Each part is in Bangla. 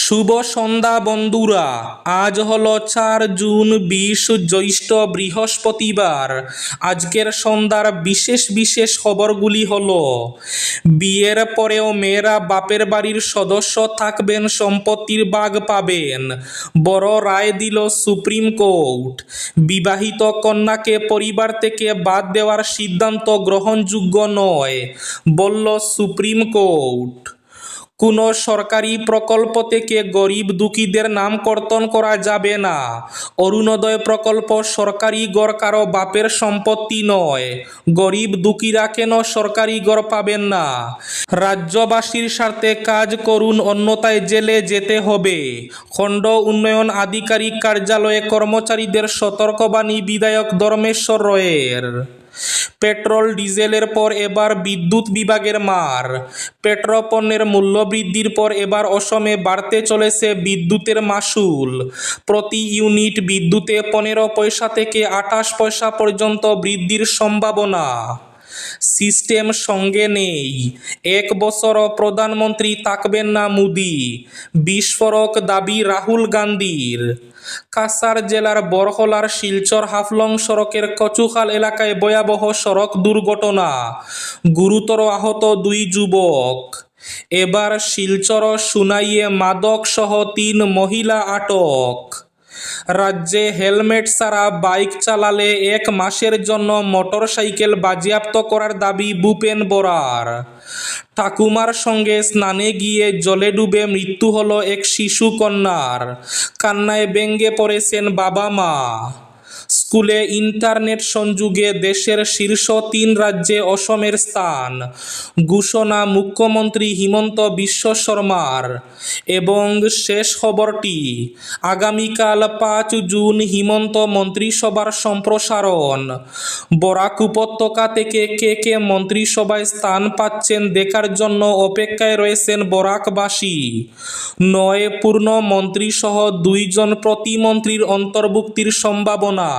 শুভ সন্ধ্যা বন্ধুরা। আজ হলো 4 জুন 20 জ্যৈষ্ঠ বৃহস্পতিবার। আজকের সন্ধ্যার বিশেষ বিশেষ খবরগুলি হলো: বিয়ের পরেও মেয়েরা বাপের বাড়ির সদস্য থাকবেন, সম্পত্তির ভাগ পাবেন, বড় রায় দিল সুপ্রিম কোর্ট। বিবাহিত কন্যাকে পরিবার থেকে বাদ দেওয়ার সিদ্ধান্ত গ্রহণযোগ্য নয়, বলল সুপ্রিম কোর্ট। কোনো সরকারি প্রকল্প থেকে গরিব দুঃখীদের নাম কর্তন করা যাবে না। অরুণোদয় প্রকল্প সরকারি ঘর কারো বাপের সম্পত্তি নয়। গরিব দুঃখীরা কেন সরকারি ঘর পাবেন না? রাজ্যবাসীর স্বার্থে কাজ করুন, অন্যথায় জেলে যেতে হবে। খণ্ড উন্নয়ন আধিকারিক কার্যালয়ে কর্মচারীদের সতর্কবাণী বিধায়ক ধর্মেশ্বর রয়ের। পেট্রোল ডিজেলের পর এবার বিদ্যুৎ বিভাগের মার। পেট্রোপণ্যের মূল্যবৃদ্ধির পর এবার অসমে বাড়তে চলেছে বিদ্যুতের মাশুল। প্রতি ইউনিট বিদ্যুতে 15 পয়সা থেকে 28 পয়সা পর্যন্ত বৃদ্ধির সম্ভাবনা। সিস্টেম সঙ্গে নেই, 1 বছরও প্রধানমন্ত্রী থাকবেন না মোদি। বিস্ফোরক দাবি রাহুল গান্ধীর। কাছাড় জেলার বরহলার শিলচর হাফলং সড়কের কচুখাল এলাকায় ভয়াবহ সড়ক দুর্ঘটনা, গুরুতর আহত 2 যুবক। এবার শিলচর সুনাইয়ে মাদক সহ 3 মহিলা আটক। রাজ্যে হেলমেট ছাড়া বাইক চালালে 1 মাসের জন্য মোটরসাইকেল বাজেয়াপ্ত করার দাবি ভূপেন বরার। ঠাকুমার সঙ্গে স্নানে গিয়ে জলে ডুবে মৃত্যু হলো এক শিশু কন্যার। কান্নায় ভেঙে পড়েছেন বাবা মা। স্কুলে ইন্টারনেট সংযোগে দেশের শীর্ষ 3 রাজ্যে অসমের স্থান, ঘোষণা মুখ্যমন্ত্রী হিমন্ত বিশ্ব শর্মার। এবং শেষ খবরটি, আগামীকাল 5 জুন হিমন্ত মন্ত্রিসভার সম্প্রসারণ। বরাক উপত্যকা থেকে কে কে মন্ত্রিসভায় স্থান পাচ্ছেন দেখার জন্য অপেক্ষায় রয়েছেন বরাকবাসী। 9 পূর্ণ মন্ত্রীসহ 2 জন প্রতিমন্ত্রীর অন্তর্ভুক্তির সম্ভাবনা।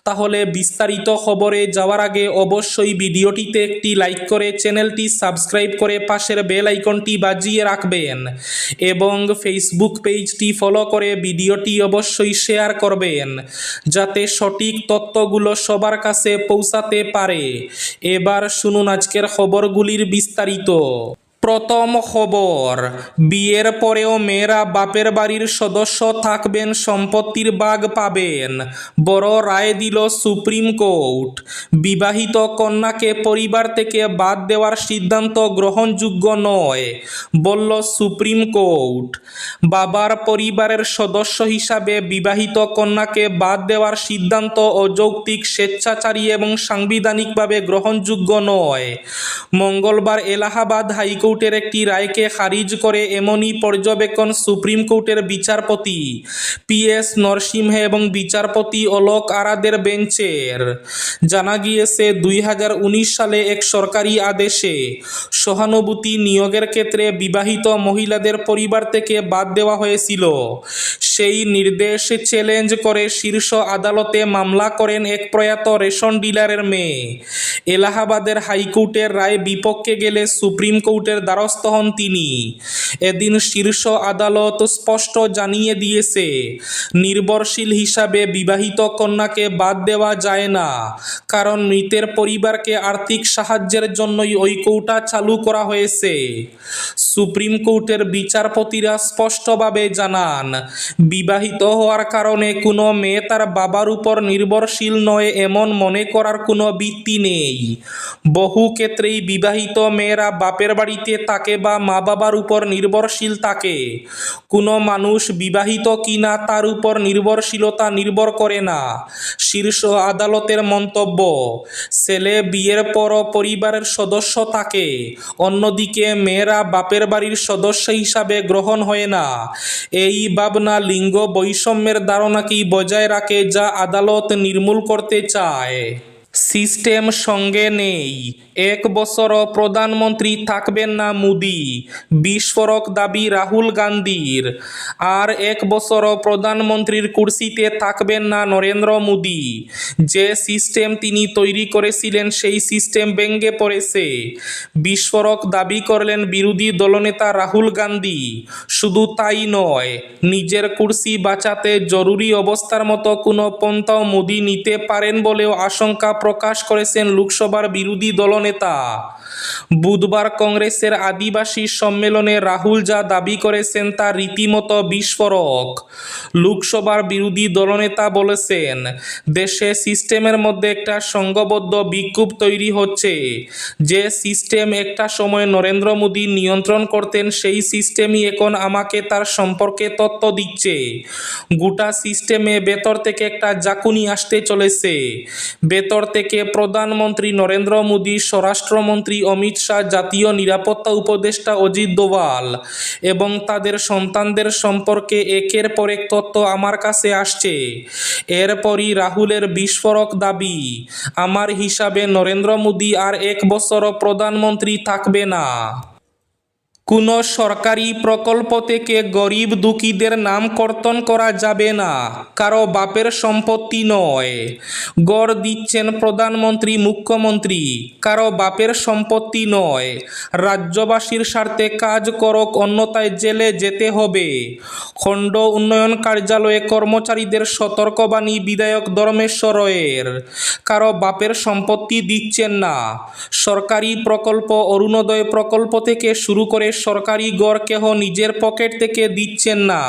তাহলে বিস্তারিত খবরে যাওয়ার আগে অবশ্যই ভিডিওটিতে একটি লাইক করে চ্যানেলটি সাবস্ক্রাইব করে পাশের বেল আইকনটি বাজিয়ে রাখবেন এবং ফেসবুক পেজটি ফলো করে ভিডিওটি অবশ্যই শেয়ার করবেন, যাতে সঠিক তথ্যগুলো সবার কাছে পৌঁছাতে পারে। এবার শুনুন আজকের খবরগুলির বিস্তারিত। প্রথম খবর, বিয়ের পরেও মেয়েরা বাপের বাড়ির সদস্য থাকবেন, সম্পত্তির ভাগ পাবেন, বড় রায় দিল সুপ্রিম কোর্ট। বিবাহিত কন্যাকে পরিবার থেকে বাদ দেওয়ার সিদ্ধান্ত গ্রহণযোগ্য নয়, বলল সুপ্রিম কোর্ট। বাবার পরিবারের সদস্য হিসাবে বিবাহিত কন্যাকে বাদ দেওয়ার সিদ্ধান্ত অযৌক্তিক, স্বেচ্ছাচারী এবং সাংবিধানিকভাবে গ্রহণযোগ্য নয়। মঙ্গলবার এলাহাবাদ হাইকোর্টের একটি রায়কে খারিজ করে এমনই পর্যবেক্ষণ সুপ্রিম কোর্টের বিচারপতি PS নরসিমহে এবং বিচারপতি অলোক আরাদের বেঞ্চের। জানা গিয়েছে, 2019 সালে এক সরকারি আদেশে সহানুভূতি নিয়োগের ক্ষেত্রে বিবাহিত মহিলাদের পরিবার থেকে বাদ দেওয়া হয়েছিল। সেই নির্দেশ চ্যালেঞ্জ করে শীর্ষ আদালতে মামলা করেন এক প্রয়াত রেশন ডিলারের মেয়ে। এলাহাবাদের হাইকোর্টের রায় বিপক্ষে গেলে সুপ্রিম কোর্টের দ্বারস্থ হন তিনি। এদিন শীর্ষ আদালত স্পষ্ট জানিয়ে দিয়েছে, নির্ভরশীল হিসাবে বিবাহিত কন্যাকে বাদ দেওয়া যায় না, কারণ মৃতের পরিবারকে আর্থিক সাহায্যের জন্যই ওই কোটা চালু করা হয়েছে। সুপ্রিম কোর্টের বিচারপতিরা স্পষ্টভাবে জানান, বিবাহিত হওয়ার কারণে কোনো মেয়ে তার বাবার উপর নির্ভরশীল নয় এমন মনে করার কোনো ভিত্তি নেই। বহু ক্ষেত্রেই বিবাহিত মেয়েরা বাপের বাড়িতে থাকে বা মা বাবার উপর নির্ভরশীল থাকে। কোনো মানুষ বিবাহিত কিনা তার উপর নির্ভরশীলতা নির্ভর করে না। শীর্ষ আদালতের মন্তব্য, ছেলে বিয়ের পরও পরিবারের সদস্য থাকে, অন্যদিকে মেয়েরা বাপের বাড়ির সদস্য হিসাবে গ্রহণ হয় না। এই ভাবনা লিঙ্গ বৈষম্যের ধারণাকেই বজায় রাখে, যা আদালত নির্মূল করতে চায়। সিস্টেম সঙ্গে নেই, 1 বছরও প্রধানমন্ত্রী থাকবেন না মোদি, বিস্ফোরক দাবি রাহুল গান্ধীর। আর 1 বছরও প্রধানমন্ত্রীর কুর্সিতে থাকবেন না নরেন্দ্র মোদি। যে সিস্টেম তিনি তৈরি করেছিলেন সেই সিস্টেম ভেঙে পড়েছে, বিস্ফোরক দাবি করলেন বিরোধী দলনেতা রাহুল গান্ধী। শুধু তাই নয়, নিজের কুর্সি বাঁচাতে জরুরি অবস্থার মতো কোনো পন্থাও মোদি নিতে পারেন বলেও আশঙ্কা প্রকাশ করেছেন লোকসভার বিরোধী দলনেতা। বুধবার কংগ্রেসের আদিবাসী সম্মেলনে রাহুল যা দাবি করেছেন তা রীতিমতো বিস্ফোরক। লোকসভার বিরোধী দলনেতা বলেছেন, দেশে সিস্টেমের মধ্যে একটা সংঘবদ্ধ বিক্ষোভ তৈরি হচ্ছে। যে সিস্টেম একটা সময় নরেন্দ্র মোদী নিয়ন্ত্রণ করতেন সেই সিস্টেমই এখন আমাকে তার সম্পর্কে তথ্য দিচ্ছে। গোটা সিস্টেমে ভেতর থেকে একটা ঝাঁকুনি আসতে চলেছে। ভেতর থেকে প্রধানমন্ত্রী নরেন্দ্র মোদী, স্বরাষ্ট্রমন্ত্রী অমিত শাহ, জাতীয় নিরাপত্তা উপদেষ্টা অজিত দোভাল এবং তাদের সন্তানদের সম্পর্কে একের পর এক তথ্য আমার কাছে আসছে। এরপরই রাহুলের বিস্ফোরক দাবি, আমার হিসাবে নরেন্দ্র মোদী আর 1 বছরও প্রধানমন্ত্রী থাকবে না। কোনো সরকারি প্রকল্প থেকে গরিব দুঃখীদের নাম কর্তন করা যাবে না, কারো বাপের সম্পত্তি নয়। গড় দিচ্ছেন প্রধানমন্ত্রী, মুখ্যমন্ত্রী, কারো বাপের সম্পত্তি নয়। রাজ্যবাসীর স্বার্থে কাজ করক, অন্যথায় জেলে যেতে হবে। খণ্ড উন্নয়ন কার্যালয়ে কর্মচারীদের সতর্কবাণী বিধায়ক ধর্মেশ্বর রয়ের। কারো বাপের সম্পত্তি দিচ্ছেন না। সরকারি প্রকল্প, অরুণোদয় প্রকল্প থেকে শুরু করে সরকারি গড় কেহ নিজের পকেট থেকে দিচ্ছেন না।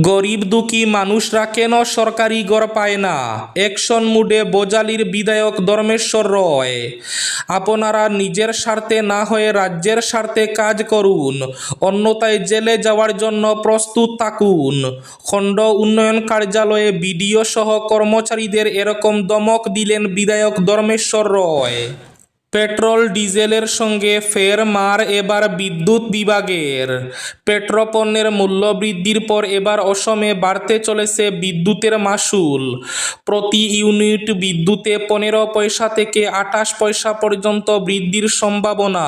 গরিব দুঃখী মানুষরা কেন সরকারি গড় পায় না? অ্যাকশন মুডে বোজালির বিধায়ক ধর্মেশ্বর রয়। আপনারা নিজের স্বার্থে না হয়ে রাজ্যের স্বার্থে কাজ করুন, অন্যথায় জেলে যাওয়ার জন্য প্রস্তুত থাকুন। খণ্ড উন্নয়ন কার্যালয়ে বিডিও সহ কর্মচারীদের এরকম ধমক দিলেন বিধায়ক ধর্মেশ্বর রয়। পেট্রোল ডিজেলের সঙ্গে ফের মার এবার বিদ্যুৎ বিভাগের। পেট্রোপণ্যের মূল্য বৃদ্ধির পর এবার অসমে বাড়তে চলেছে বিদ্যুতের মাশুল। প্রতি ইউনিট বিদ্যুতে 15 পয়সা থেকে 28 পয়সা পর্যন্ত বৃদ্ধির সম্ভাবনা।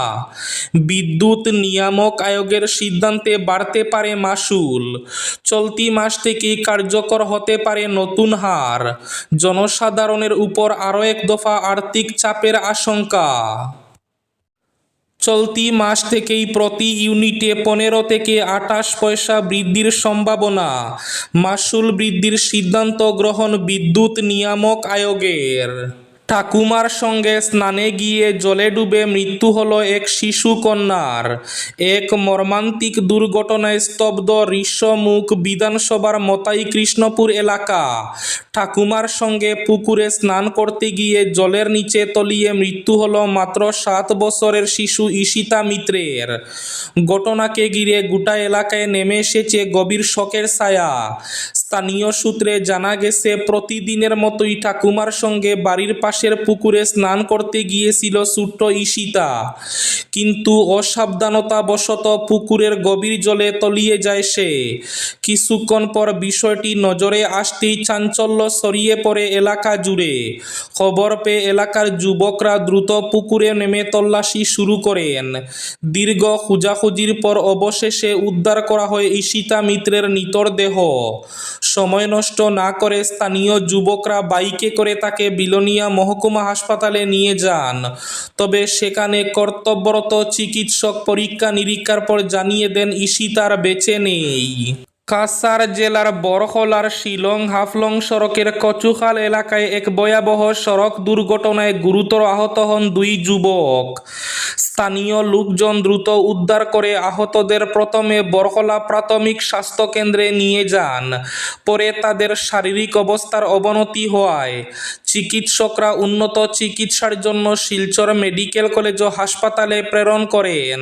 বিদ্যুৎ নিয়ামক আয়োগের সিদ্ধান্তে বাড়তে পারে মাশুল। চলতি মাস থেকেই কার্যকর হতে পারে নতুন হার। জনসাধারণের উপর আরও এক দফা আর্থিক চাপের আশঙ্কা। চলতি মাস থেকেই প্রতি ইউনিটে 15 থেকে 28 পয়সা বৃদ্ধির সম্ভাবনা। মাশুল বৃদ্ধির সিদ্ধান্ত গ্রহণ বিদ্যুৎ নিয়ামক আয়োগের। ঠাকুমার সঙ্গে স্নানে গিয়ে জলে ডুবে মৃত্যু হলো এক শিশু কন্যার। এক মর্মান্তিক দুর্ঘটনায় স্তব্ধ ঋষ্যমুখ বিধানসভার মতাই কৃষ্ণপুর এলাকা। ঠাকুমার সঙ্গে পুকুরে স্নান করতে গিয়ে জলের নিচে তলিয়ে মৃত্যু হলো মাত্র 7 বছরের শিশু ঈশিতা মিত্রের। ঘটনাকে ঘিরে গোটা এলাকায় নেমে এসেছে গভীর শোকের ছায়া। স্থানীয় সূত্রে জানা গেছে, প্রতিদিনের মতোই ঠাকুমার সঙ্গে বাড়ির পাশের পুকুরে স্নান করতে গিয়েছিল ছোট্ট ঈশিতা। কিন্তু অসাবধানতাবশত পুকুরের গভীর জলে তলিয়ে যায় সে। কিছুক্ষণ পর বিষয়টি নজরে আসতেই চাঞ্চল্য ছড়িয়ে পড়ে এলাকা জুড়ে। খবর পেয়ে এলাকার যুবকরা দ্রুত পুকুরে নেমে তল্লাশি শুরু করেন। দীর্ঘ খোঁজাখুঁজির পর অবশেষে উদ্ধার করা হয় ঈশিতা মিত্রের নিথর দেহ। সময় নষ্ট না করে স্থানীয় যুবকরা বাইকে করে তাকে বিলোনিয়া মহকুমা হাসপাতালে নিয়ে যান। তবে সেখানে কর্তব্যরত চিকিৎসক পরীক্ষা নিরীক্ষার পর জানিয়ে দেন ঈশিতার বেঁচে নেই। কাছাড় জেলার বরহলার শিলং হাফলং সড়কের কচুখাল এলাকায় এক ভয়াবহ সড়ক দুর্ঘটনায় গুরুতর আহত হন 2 যুবক। স্থানীয় লোকজন দ্রুত উদ্ধার করে আহতদের প্রথমে বরহলা প্রাথমিক স্বাস্থ্য কেন্দ্রে নিয়ে যান। পরে তাদের শারীরিক অবস্থার অবনতি হওয়ায় চিকিৎসকরা উন্নত চিকিৎসার জন্য শিলচর মেডিকেল কলেজ ও হাসপাতালে প্রেরণ করেন।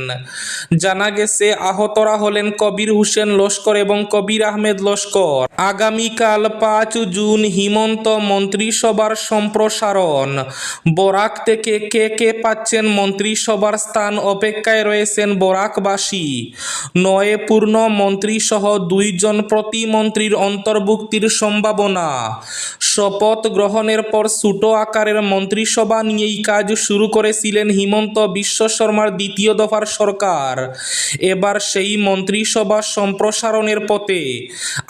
জানা গেছে, আহতরা হলেন কবির হোসেন লস্কর এবং কবির আহমেদ লস্কর। আগামীকাল 5 জুন হিমন্ত মন্ত্রিসভার সম্প্রসারণ। বরাক থেকে কে কে পাচ্ছেন মন্ত্রিসভার স্থান, অপেক্ষায় রয়েছেন বরাকবাসী। 9 পূর্ণ মন্ত্রী সহ 2 জন প্রতিমন্ত্রীর অন্তর্ভুক্তির সম্ভাবনা। শপথ গ্রহণের পর ছোট আকারের মন্ত্রিসভা নিয়েই কাজ শুরু করেছিলেন হিমন্ত বিশ্ব শর্মার দ্বিতীয় দফার সরকার। এবার সেই মন্ত্রিসভা সম্প্রসারণের পথে।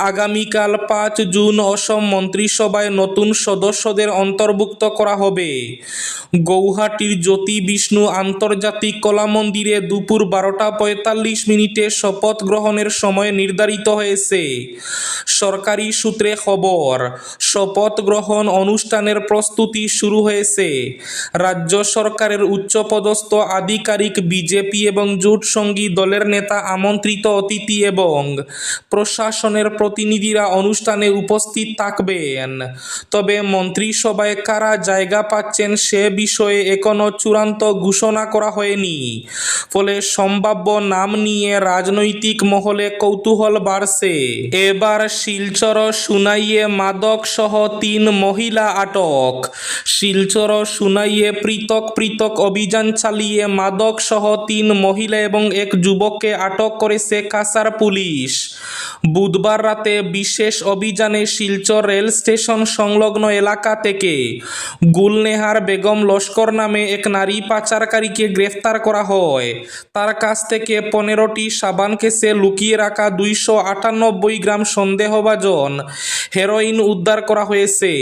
আগামীকাল 5 জুন অসম মন্ত্রিসভায় নতুন সদস্যদের অন্তর্ভুক্ত করা হবে। গৌহাটির জ্যোতি বিষ্ণু আন্তর্জাতিক কলা মন্দিরে দুপুর 12:45 শপথ গ্রহণের সময় নির্ধারিত হয়েছে। সরকারি সূত্রে খবর, শপথ গ্রহণ অনুষ্ঠানের প্রস্তুতি শুরু হয়েছে। রাজ্য সরকারের উচ্চপদস্থ আধিকারিক, বিজেপি এবং জোট সঙ্গী দলের নেতা, আমন্ত্রিত অতিথি এবং প্রশাসনের প্রতিনিধিরা অনুষ্ঠানে উপস্থিত থাকবেন। তবে মন্ত্রিসভায় কারা জায়গা পাচ্ছেন সে বিষয়ে এখনও চূড়ান্ত ঘোষণা করা হয়নি। ফলে সম্ভাব্য নাম নিয়ে রাজনৈতিক মহলে কৌতূহল বাড়ছে। এবার শিলচর সুনাইয়ে মাদক সহ 3 মহিলা আটক। শিলচর সুনাইয়ে পৃথক অভিযান চালিয়ে মাদক সহ 3 মহিলা এবং এক যুবককে আটক করেছে কাছাড় পুলিশ। বুধবার রাতে বিশেষ অভিযানে শিলচর রেল স্টেশন সংলগ্ন এলাকা থেকে গুলনেহার বেগম লস্কর নামে এক নারী পাচারকারীকে গ্রেফতার করা হয়। তার কাছ থেকে 15টি সাবান কেসে লুকিয়ে রাখা 298 গ্রাম সন্দেহভাজন হেরোইন উদ্ধার করা হয়েছে।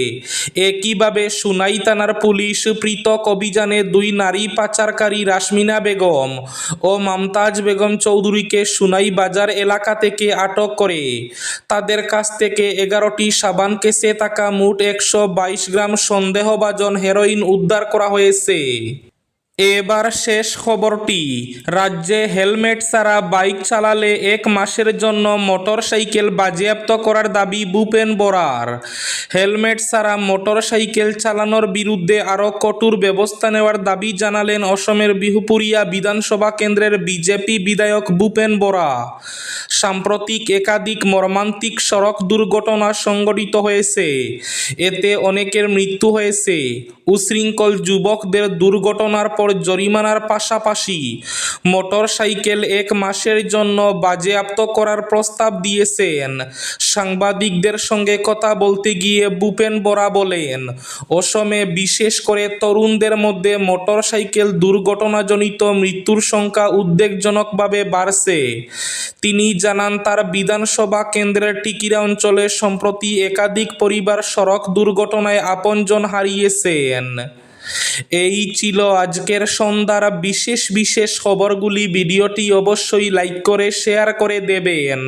একইভাবে সুনাই থানার পুলিশ পৃথক অভিযানে 2 নারী পাচারকারী রাসমিনা বেগম ও মমতাজ বেগম চৌধুরীকে সুনাই বাজার এলাকা থেকে আটক করে তাদের কাছ থেকে 11টি সাবান কেসে থাকা মোট 122 গ্রাম সন্দেহভাজন হেরোইন উদ্ধার করা হয়েছে। এবার শেষ খবরটি। রাজ্যে হেলমেট ছাড়া বাইক চালালে 1 মাসের জন্য মোটরসাইকেল বাজেয়াপ্ত করার দাবি ভূপেন বরার। হেলমেট ছাড়া মোটরসাইকেল চালানোর বিরুদ্ধে আরও কঠোর ব্যবস্থা নেওয়ার দাবি জানালেন অসমের বিহুপুরিয়া বিধানসভা কেন্দ্রের বিজেপি বিধায়ক ভূপেন বরা। সাম্প্রতিক একাধিক মর্মান্তিক সড়ক দুর্ঘটনা সংঘটিত হয়েছে। এতে অনেকের মৃত্যু হয়েছে। উশৃঙ্খল যুবকদের দুর্ঘটনার পর জরিমানার পাশাপাশি মোটরসাইকেল 1 মাসের জন্য বাজেয়াপ্ত করার প্রস্তাব দিয়েছেন। সাংবাদিকদের সঙ্গে কথা বলতে গিয়ে ভূপেন বরা বলেন, অসমে বিশেষ করে তরুণদের মধ্যে মোটরসাইকেল দুর্ঘটনাজনিত মৃত্যুর সংখ্যা উদ্বেগজনকভাবে বাড়ছে। তিনি জানান, তার বিধানসভা কেন্দ্রের টিকিরা অঞ্চলে সম্প্রতি একাধিক পরিবার সড়ক দুর্ঘটনায় আপনজন হারিয়েছেন। এই ছিল আজকের সন্ধ্যার বিশেষ খবরগুলি। ভিডিওটি অবশ্যই লাইক করে শেয়ার করে দেবেন।